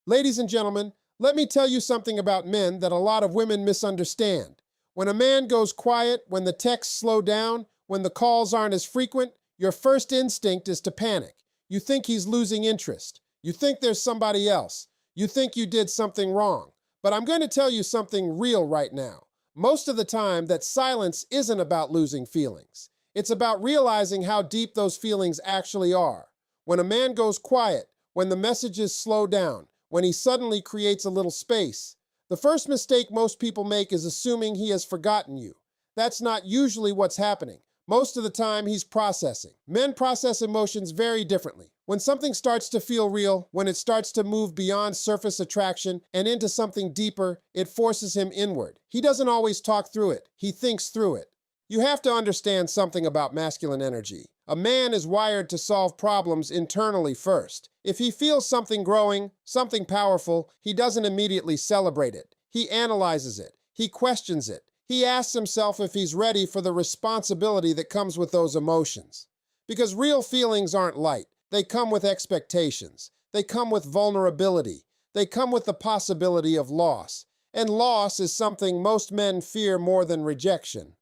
Ladies and gentlemen, let me tell you something about men that a lot of women misunderstand. When a man goes quiet, when the texts slow down, when the calls aren't as frequent, your first instinct is to panic. You think he's losing interest. You think there's somebody else. You think you did something wrong. But I'm going to tell you something real right now. Most of the time, that silence isn't about losing feelings. It's about realizing how deep those feelings actually are. When a man goes quiet, when the messages slow down, when he suddenly creates a little space, the first mistake most people make is assuming he has forgotten you. That's not usually what's happening. Most of the time, he's processing. Men process emotions very differently. When something starts to feel real, when it starts to move beyond surface attraction and into something deeper, it forces him inward. He doesn't always talk through it. He thinks through it. You have to understand something about masculine energy. A man is wired to solve problems internally first. If he feels something growing, something powerful, he doesn't immediately celebrate it. He analyzes it. He questions it. He asks himself if he's ready for the responsibility that comes with those emotions. Because real feelings aren't light. They come with expectations. They come with vulnerability. They come with the possibility of loss. And loss is something most men fear more than rejection.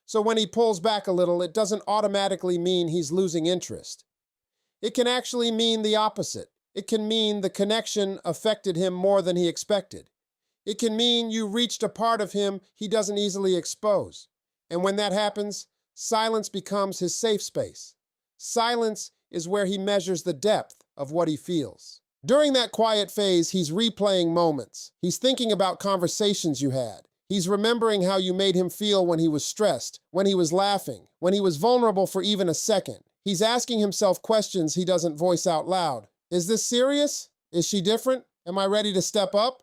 So when he pulls back a little, it doesn't automatically mean he's losing interest. It can actually mean the opposite. It can mean the connection affected him more than he expected. It can mean you reached a part of him he doesn't easily expose. And when that happens, silence becomes his safe space. Silence is where he measures the depth of what he feels. During that quiet phase, he's replaying moments. He's thinking about conversations you had. He's remembering how you made him feel when he was stressed, when he was laughing, when he was vulnerable for even a second. He's asking himself questions he doesn't voice out loud. Is this serious? Is she different? Am I ready to step up?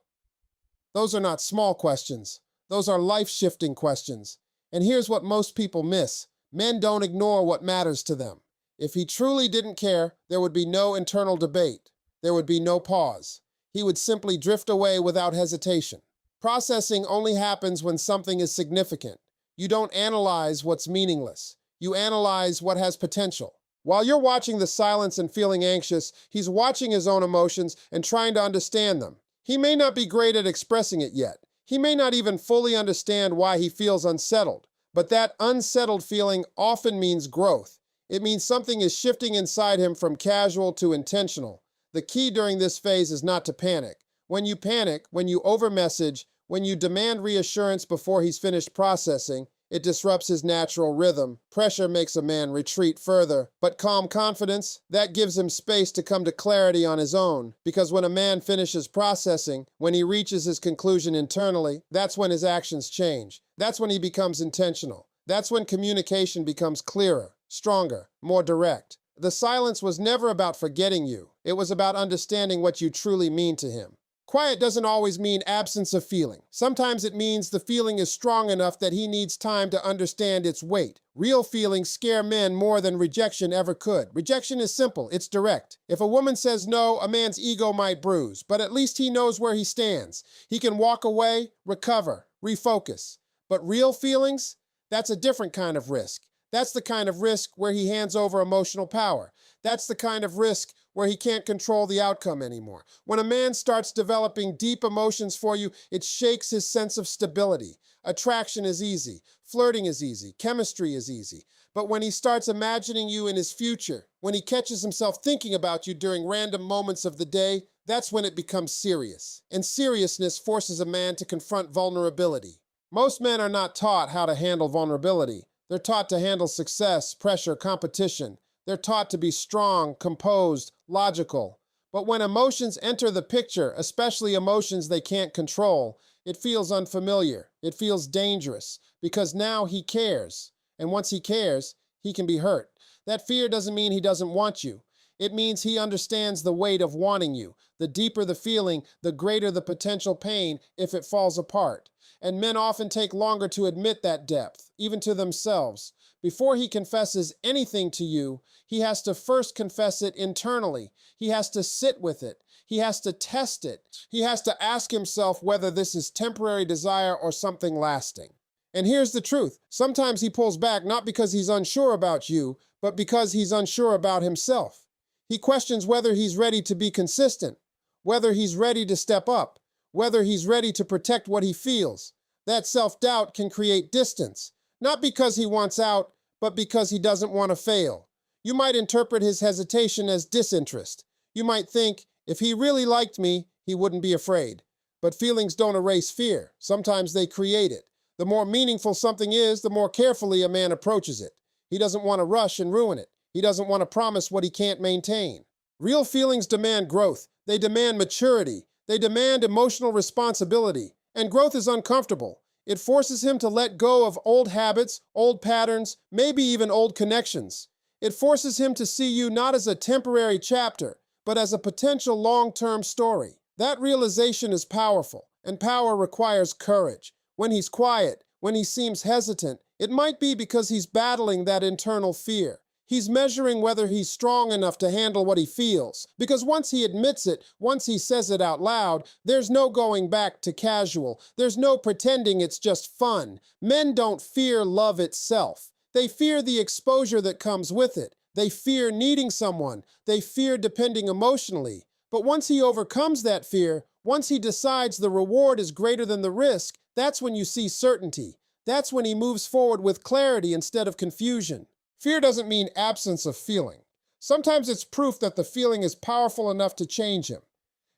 Those are not small questions. Those are life-shifting questions. And here's what most people miss. Men don't ignore what matters to them. If he truly didn't care, there would be no internal debate. There would be no pause. He would simply drift away without hesitation. Processing only happens when something is significant. You don't analyze what's meaningless. You analyze what has potential. While you're watching the silence and feeling anxious, he's watching his own emotions and trying to understand them. He may not be great at expressing it yet. He may not even fully understand why he feels unsettled. But that unsettled feeling often means growth. It means something is shifting inside him from casual to intentional. The key during this phase is not to panic. When you panic, when you over-message, when you demand reassurance before he's finished processing, it disrupts his natural rhythm. Pressure makes a man retreat further. But calm confidence, that gives him space to come to clarity on his own. Because when a man finishes processing, when he reaches his conclusion internally, that's when his actions change. That's when he becomes intentional. That's when communication becomes clearer, stronger, more direct. The silence was never about forgetting you. It was about understanding what you truly mean to him. Quiet doesn't always mean absence of feeling. Sometimes it means the feeling is strong enough that he needs time to understand its weight. Real feelings scare men more than rejection ever could. Rejection is simple, it's direct. If a woman says no, a man's ego might bruise, but at least he knows where he stands. He can walk away, recover, refocus. But real feelings? That's a different kind of risk. That's the kind of risk where he hands over emotional power. That's the kind of risk where he can't control the outcome anymore. When a man starts developing deep emotions for you, it shakes his sense of stability. Attraction is easy. Flirting is easy. Chemistry is easy. But when he starts imagining you in his future, when he catches himself thinking about you during random moments of the day, that's when it becomes serious. And seriousness forces a man to confront vulnerability. Most men are not taught how to handle vulnerability. They're taught to handle success, pressure, competition. They're taught to be strong, composed, logical. But when emotions enter the picture, especially emotions they can't control, it feels unfamiliar. It feels dangerous because now he cares. And once he cares, he can be hurt. That fear doesn't mean he doesn't want you. It means he understands the weight of wanting you. The deeper the feeling, the greater the potential pain if it falls apart. And men often take longer to admit that depth, even to themselves. Before he confesses anything to you, he has to first confess it internally. He has to sit with it. He has to test it. He has to ask himself whether this is temporary desire or something lasting. And here's the truth. Sometimes he pulls back not because he's unsure about you, but because he's unsure about himself. He questions whether he's ready to be consistent, whether he's ready to step up, whether he's ready to protect what he feels. That self-doubt can create distance, not because he wants out, but because he doesn't want to fail. You might interpret his hesitation as disinterest. You might think, if he really liked me, he wouldn't be afraid. But feelings don't erase fear. Sometimes they create it. The more meaningful something is, the more carefully a man approaches it. He doesn't want to rush and ruin it. He doesn't want to promise what he can't maintain. Real feelings demand growth. They demand maturity. They demand emotional responsibility. And growth is uncomfortable. It forces him to let go of old habits, old patterns, maybe even old connections. It forces him to see you not as a temporary chapter, but as a potential long-term story. That realization is powerful, and power requires courage. When he's quiet, when he seems hesitant, it might be because he's battling that internal fear. He's measuring whether he's strong enough to handle what he feels. Because once he admits it, once he says it out loud, there's no going back to casual. There's no pretending it's just fun. Men don't fear love itself. They fear the exposure that comes with it. They fear needing someone. They fear depending emotionally. But once he overcomes that fear, once he decides the reward is greater than the risk, that's when you see certainty. That's when he moves forward with clarity instead of confusion. Fear doesn't mean absence of feeling. Sometimes it's proof that the feeling is powerful enough to change him.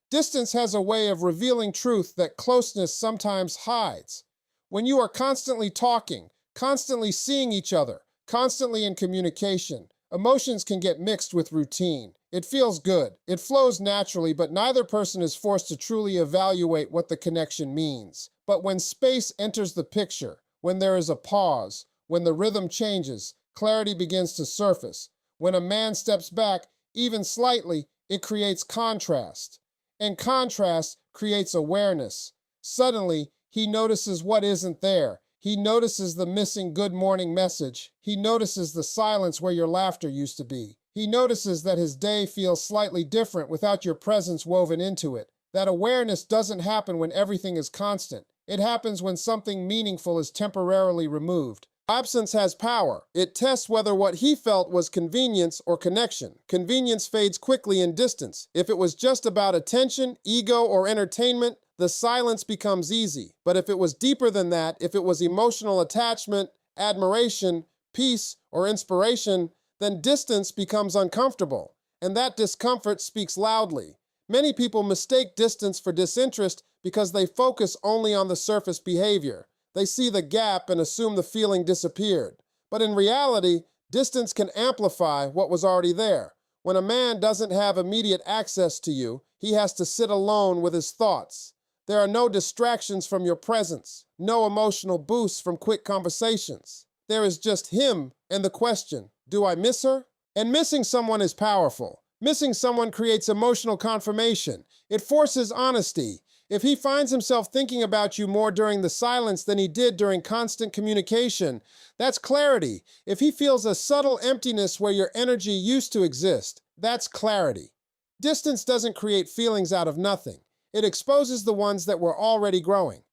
Distance has a way of revealing truth that closeness sometimes hides. When you are constantly talking, constantly seeing each other, constantly in communication, emotions can get mixed with routine. It feels good. It flows naturally, but neither person is forced to truly evaluate what the connection means. But when space enters the picture, when there is a pause, when the rhythm changes, clarity begins to surface. When a man steps back, even slightly, it creates contrast. And contrast creates awareness. Suddenly, he notices what isn't there. He notices the missing good morning message. He notices the silence where your laughter used to be. He notices that his day feels slightly different without your presence woven into it. That awareness doesn't happen when everything is constant. It happens when something meaningful is temporarily removed. Absence has power. It tests whether what he felt was convenience or connection. Convenience fades quickly in distance. If it was just about attention, ego, or entertainment, the silence becomes easy. But if it was deeper than that, if it was emotional attachment, admiration, peace, or inspiration, then distance becomes uncomfortable. And that discomfort speaks loudly. Many people mistake distance for disinterest because they focus only on the surface behavior. They see the gap and assume the feeling disappeared. But in reality, distance can amplify what was already there. When a man doesn't have immediate access to you, he has to sit alone with his thoughts. There are no distractions from your presence, no emotional boosts from quick conversations. There is just him and the question, do I miss her? And missing someone is powerful. Missing someone creates emotional confirmation. It forces honesty. If he finds himself thinking about you more during the silence than he did during constant communication, that's clarity. If he feels a subtle emptiness where your energy used to exist, that's clarity. Distance doesn't create feelings out of nothing. It exposes the ones that were already growing.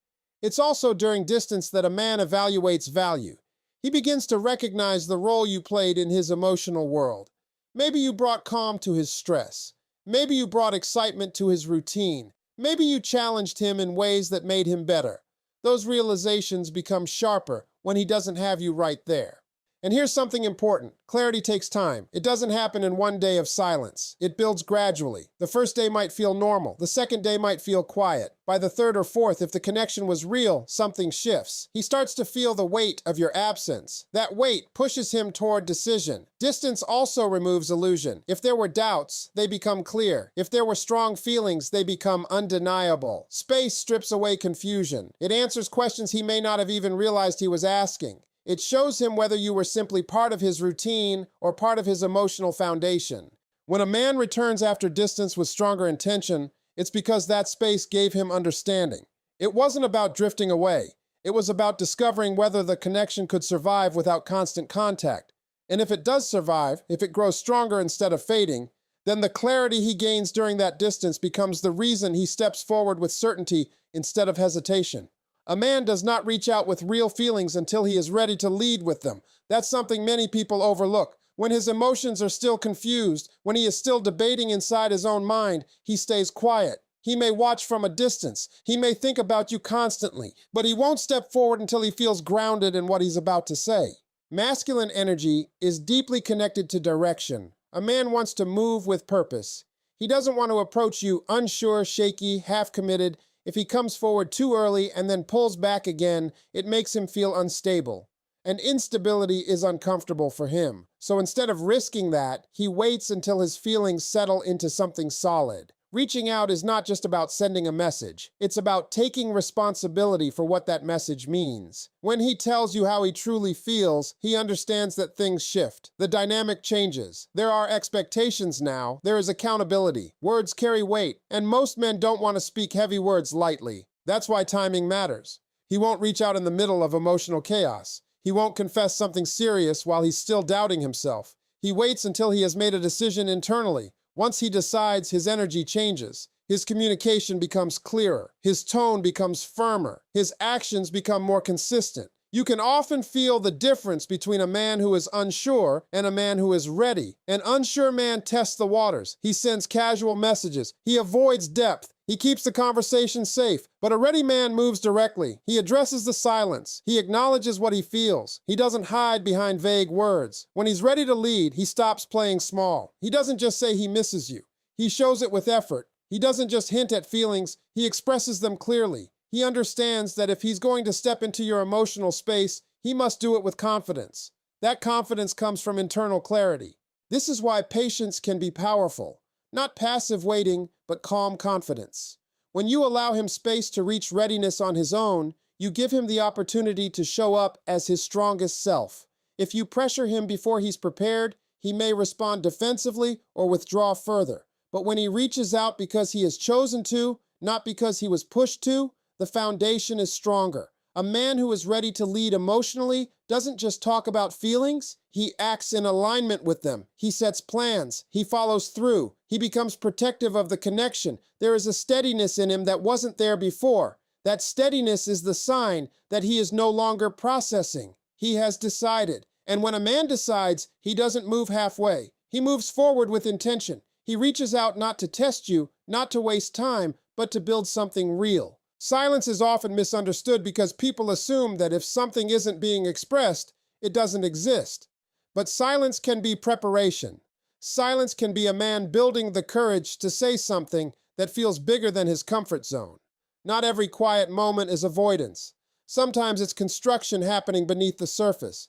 It's also during distance that a man evaluates value. He begins to recognize the role you played in his emotional world. Maybe you brought calm to his stress. Maybe you brought excitement to his routine. Maybe you challenged him in ways that made him better. Those realizations become sharper when he doesn't have you right there. And here's something important. Clarity takes time. It doesn't happen in one day of silence. It builds gradually. The first day might feel normal. The second day might feel quiet. By the third or fourth, if the connection was real, something shifts. He starts to feel the weight of your absence. That weight pushes him toward decision. Distance also removes illusion. If there were doubts, they become clear. If there were strong feelings, they become undeniable. Space strips away confusion. It answers questions he may not have even realized he was asking. It shows him whether you were simply part of his routine or part of his emotional foundation. When a man returns after distance with stronger intention, it's because that space gave him understanding. It wasn't about drifting away. It was about discovering whether the connection could survive without constant contact. And if it does survive, if it grows stronger instead of fading, then the clarity he gains during that distance becomes the reason he steps forward with certainty instead of hesitation. A man does not reach out with real feelings until he is ready to lead with them. That's something many people overlook. When his emotions are still confused, when he is still debating inside his own mind, he stays quiet. He may watch from a distance. He may think about you constantly, but he won't step forward until he feels grounded in what he's about to say. Masculine energy is deeply connected to direction. A man wants to move with purpose. He doesn't want to approach you unsure, shaky, half-committed. If he comes forward too early and then pulls back again, it makes him feel unstable. And instability is uncomfortable for him. So instead of risking that, he waits until his feelings settle into something solid. Reaching out is not just about sending a message. It's about taking responsibility for what that message means. When he tells you how he truly feels, he understands that things shift. The dynamic changes. There are expectations now. There is accountability. Words carry weight, and most men don't want to speak heavy words lightly. That's why timing matters. He won't reach out in the middle of emotional chaos. He won't confess something serious while he's still doubting himself. He waits until he has made a decision internally. Once he decides, his energy changes. His communication becomes clearer. His tone becomes firmer. His actions become more consistent. You can often feel the difference between a man who is unsure and a man who is ready. An unsure man tests the waters. He sends casual messages. He avoids depth. He keeps the conversation safe. But a ready man moves directly. He addresses the silence. He acknowledges what he feels. He doesn't hide behind vague words. When he's ready to lead, he stops playing small. He doesn't just say he misses you. He shows it with effort. He doesn't just hint at feelings. He expresses them clearly. He understands that if he's going to step into your emotional space, he must do it with confidence. That confidence comes from internal clarity. This is why patience can be powerful. Not passive waiting, but calm confidence. When you allow him space to reach readiness on his own, you give him the opportunity to show up as his strongest self. If you pressure him before he's prepared, he may respond defensively or withdraw further. But when he reaches out because he has chosen to, not because he was pushed to, the foundation is stronger. A man who is ready to lead emotionally doesn't just talk about feelings, he acts in alignment with them. He sets plans, he follows through, he becomes protective of the connection. There is a steadiness in him that wasn't there before. That steadiness is the sign that he is no longer processing. He has decided. And when a man decides, he doesn't move halfway. He moves forward with intention. He reaches out not to test you, not to waste time, but to build something real. Silence is often misunderstood because people assume that if something isn't being expressed, it doesn't exist. But silence can be preparation. Silence can be a man building the courage to say something that feels bigger than his comfort zone. Not every quiet moment is avoidance. Sometimes it's construction happening beneath the surface.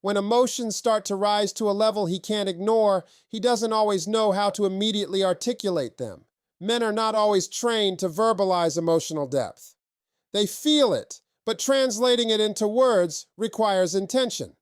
When emotions start to rise to a level he can't ignore, he doesn't always know how to immediately articulate them. Men are not always trained to verbalize emotional depth. They feel it, but translating it into words requires intention.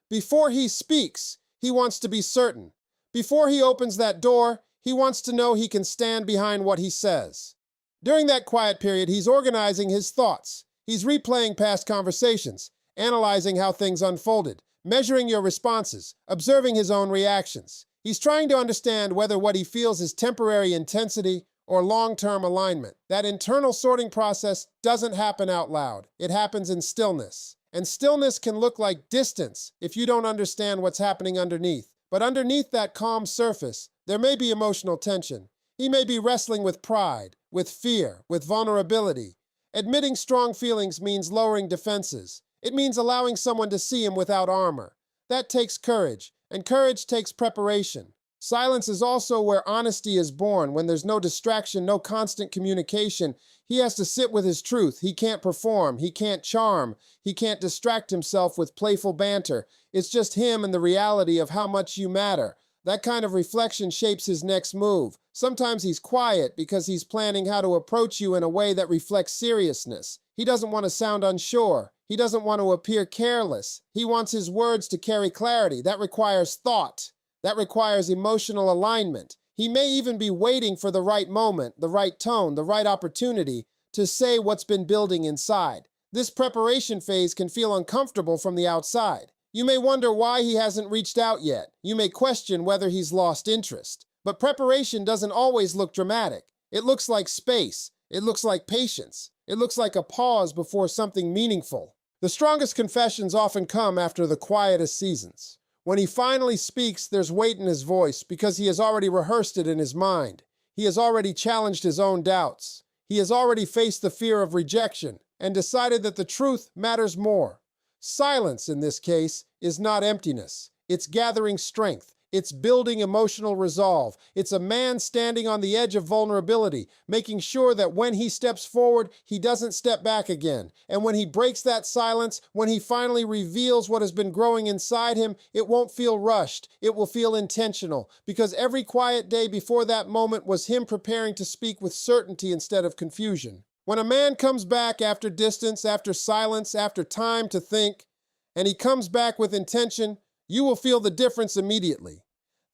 Before he speaks, he wants to be certain. Before he opens that door, he wants to know he can stand behind what he says. During that quiet period, he's organizing his thoughts. He's replaying past conversations, analyzing how things unfolded, measuring your responses, observing his own reactions. He's trying to understand whether what he feels is temporary intensity or long-term alignment. That internal sorting process doesn't happen out loud. It happens in stillness. And stillness can look like distance if you don't understand what's happening underneath. But underneath that calm surface, there may be emotional tension. He may be wrestling with pride, with fear, with vulnerability. Admitting strong feelings means lowering defenses. It means allowing someone to see him without armor. That takes courage, and courage takes preparation. Silence is also where honesty is born. When there's no distraction, no constant communication, he has to sit with his truth. He can't perform. He can't charm. He can't distract himself with playful banter. It's just him and the reality of how much you matter. That kind of reflection shapes his next move. Sometimes he's quiet because he's planning how to approach you in a way that reflects seriousness. He doesn't want to sound unsure. He doesn't want to appear careless. He wants his words to carry clarity. That requires thought. That requires emotional alignment. He may even be waiting for the right moment, the right tone, the right opportunity to say what's been building inside. This preparation phase can feel uncomfortable from the outside. You may wonder why he hasn't reached out yet. You may question whether he's lost interest. But preparation doesn't always look dramatic. It looks like space. It looks like patience. It looks like a pause before something meaningful. The strongest confessions often come after the quietest seasons. When he finally speaks, there's weight in his voice because he has already rehearsed it in his mind. He has already challenged his own doubts. He has already faced the fear of rejection and decided that the truth matters more. Silence, in this case, is not emptiness. It's gathering strength. It's building emotional resolve. It's a man standing on the edge of vulnerability, making sure that when he steps forward, he doesn't step back again. And when he breaks that silence, when he finally reveals what has been growing inside him, it won't feel rushed. It will feel intentional, because every quiet day before that moment was him preparing to speak with certainty instead of confusion. When a man comes back after distance, after silence, after time to think, and he comes back with intention, you will feel the difference immediately.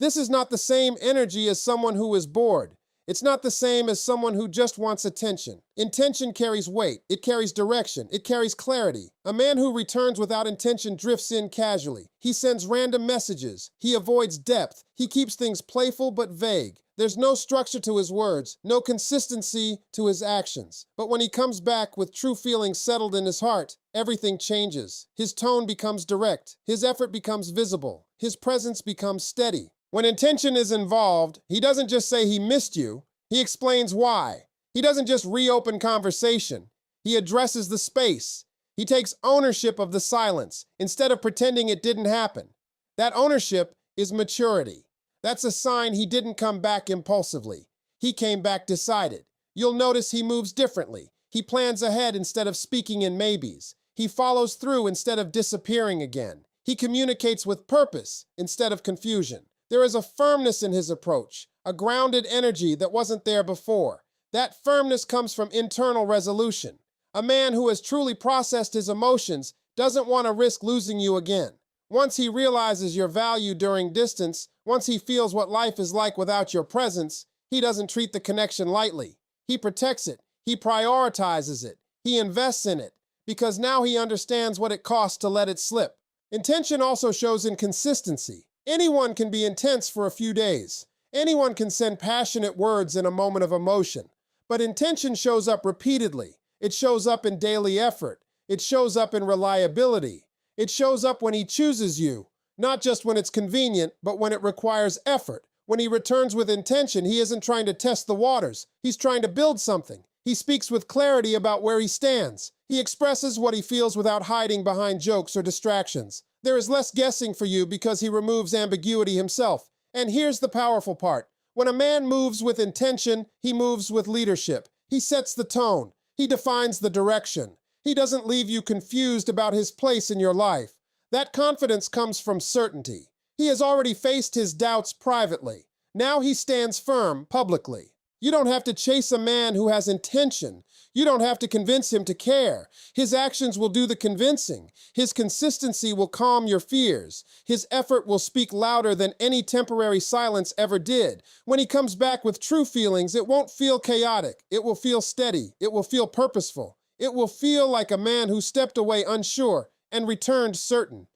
This is not the same energy as someone who is bored. It's not the same as someone who just wants attention. Intention carries weight. It carries direction. It carries clarity. A man who returns without intention drifts in casually. He sends random messages. He avoids depth. He keeps things playful but vague. There's no structure to his words, no consistency to his actions. But when he comes back with true feelings settled in his heart, everything changes. His tone becomes direct. His effort becomes visible. His presence becomes steady. When intention is involved, he doesn't just say he missed you, he explains why. He doesn't just reopen conversation. He addresses the space. He takes ownership of the silence instead of pretending it didn't happen. That ownership is maturity. That's a sign he didn't come back impulsively. He came back decided. You'll notice he moves differently. He plans ahead instead of speaking in maybes. He follows through instead of disappearing again. He communicates with purpose instead of confusion. There is a firmness in his approach, a grounded energy that wasn't there before. That firmness comes from internal resolution. A man who has truly processed his emotions doesn't want to risk losing you again. Once he realizes your value during distance, once he feels what life is like without your presence, he doesn't treat the connection lightly. He protects it. He prioritizes it. He invests in it, because now he understands what it costs to let it slip. Intention also shows in consistency. Anyone can be intense for a few days. Anyone can send passionate words in a moment of emotion. But intention shows up repeatedly. It shows up in daily effort. It shows up in reliability. It shows up when he chooses you, not just when it's convenient, but when it requires effort. When he returns with intention, he isn't trying to test the waters. He's trying to build something. He speaks with clarity about where he stands. He expresses what he feels without hiding behind jokes or distractions. There is less guessing for you because he removes ambiguity himself. And here's the powerful part. When a man moves with intention, he moves with leadership. He sets the tone. He defines the direction. He doesn't leave you confused about his place in your life. That confidence comes from certainty. He has already faced his doubts privately. Now he stands firm publicly. You don't have to chase a man who has intention. You don't have to convince him to care. His actions will do the convincing. His consistency will calm your fears. His effort will speak louder than any temporary silence ever did. When he comes back with true feelings, it won't feel chaotic. It will feel steady. It will feel purposeful. It will feel like a man who stepped away unsure and returned certain.